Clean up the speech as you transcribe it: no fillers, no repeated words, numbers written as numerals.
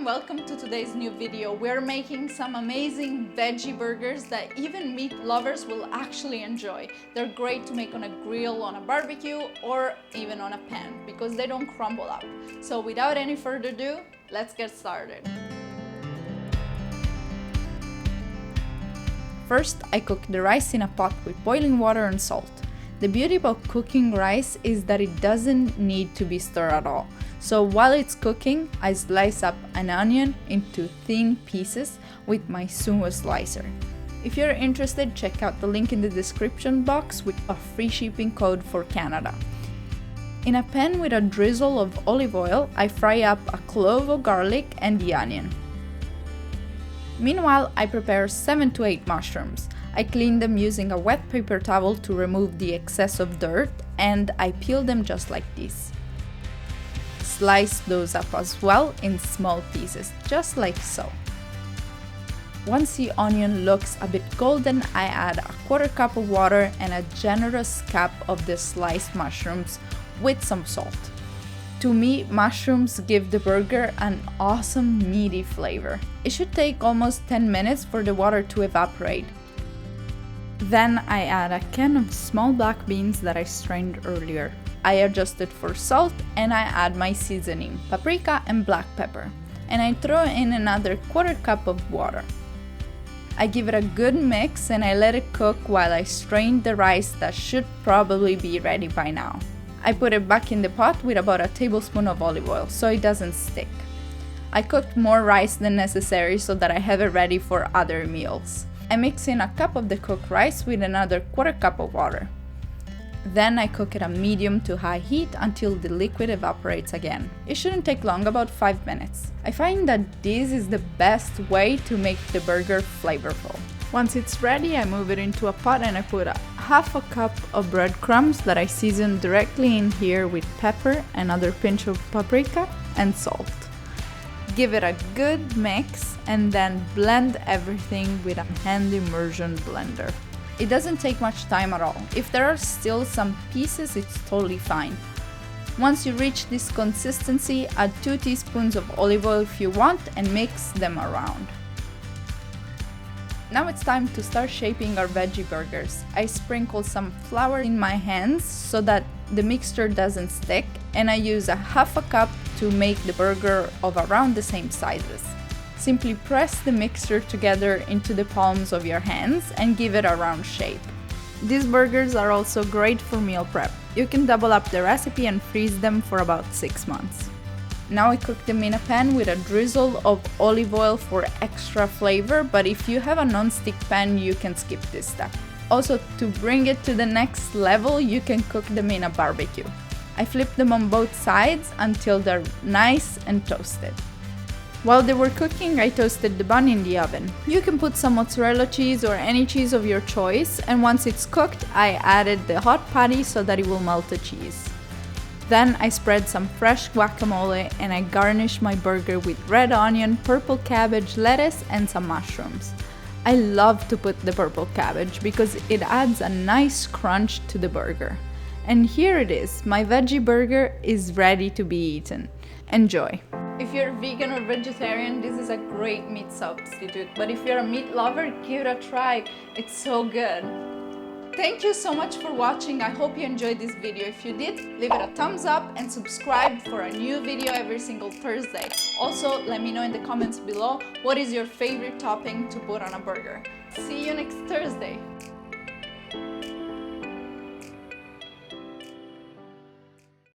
and welcome to today's new video. We're making some amazing veggie burgers that even meat lovers will actually enjoy. They're great to make on a grill, on a barbecue, or even on a pan because they don't crumble up. So without any further ado, let's get started. First, I cook the rice in a pot with boiling water and salt. The beauty about cooking rice is that it doesn't need to be stirred at all. So while it's cooking, I slice up an onion into thin pieces with my sumo slicer. If you're interested, check out the link in the description box with a free shipping code for Canada. In a pan with a drizzle of olive oil, I fry up a clove of garlic and the onion. Meanwhile, I prepare 7 to 8 mushrooms. I clean them using a wet paper towel to remove the excess of dirt, and I peel them just like this. Slice those up as well in small pieces, just like so. Once the onion looks a bit golden, I add a quarter cup of water and a generous cup of the sliced mushrooms with some salt. To me, mushrooms give the burger an awesome meaty flavor. It should take almost 10 minutes for the water to evaporate. Then I add a can of small black beans that I strained earlier. I adjust it for salt and I add my seasoning, paprika and black pepper. And I throw in another quarter cup of water. I give it a good mix and I let it cook while I strain the rice that should probably be ready by now. I put it back in the pot with about a tablespoon of olive oil so it doesn't stick. I cooked more rice than necessary so that I have it ready for other meals. I mix in a cup of the cooked rice with another quarter cup of water. Then I cook at a medium to high heat until the liquid evaporates again. It shouldn't take long, about 5 minutes. I find that this is the best way to make the burger flavorful. Once it's ready, I move it into a pot and I put half a cup of breadcrumbs that I season directly in here with pepper, another pinch of paprika and salt. Give it a good mix and then blend everything with a hand immersion blender. It doesn't take much time at all. If there are still some pieces, it's totally fine. Once you reach this consistency, add 2 teaspoons of olive oil if you want and mix them around. Now it's time to start shaping our veggie burgers. I sprinkle some flour in my hands so that the mixture doesn't stick, and I use a half a cup to make the burger of around the same sizes. Simply press the mixture together into the palms of your hands and give it a round shape. These burgers are also great for meal prep. You can double up the recipe and freeze them for about 6 months. Now I cook them in a pan with a drizzle of olive oil for extra flavor, but if you have a non-stick pan, you can skip this step. Also, to bring it to the next level, you can cook them in a barbecue. I flip them on both sides until they're nice and toasted. While they were cooking, I toasted the bun in the oven. You can put some mozzarella cheese or any cheese of your choice, and once it's cooked, I added the hot patty so that it will melt the cheese. Then I spread some fresh guacamole and I garnish my burger with red onion, purple cabbage, lettuce, and some mushrooms. I love to put the purple cabbage because it adds a nice crunch to the burger. And here it is, my veggie burger is ready to be eaten. Enjoy! If you're vegan or vegetarian, this is a great meat substitute, but if you're a meat lover, give it a try. It's so good. Thank you so much for watching. I hope you enjoyed this video. If you did, leave it a thumbs up and subscribe for a new video every single Thursday. Also, let me know in the comments below what is your favorite topping to put on a burger. See you next Thursday.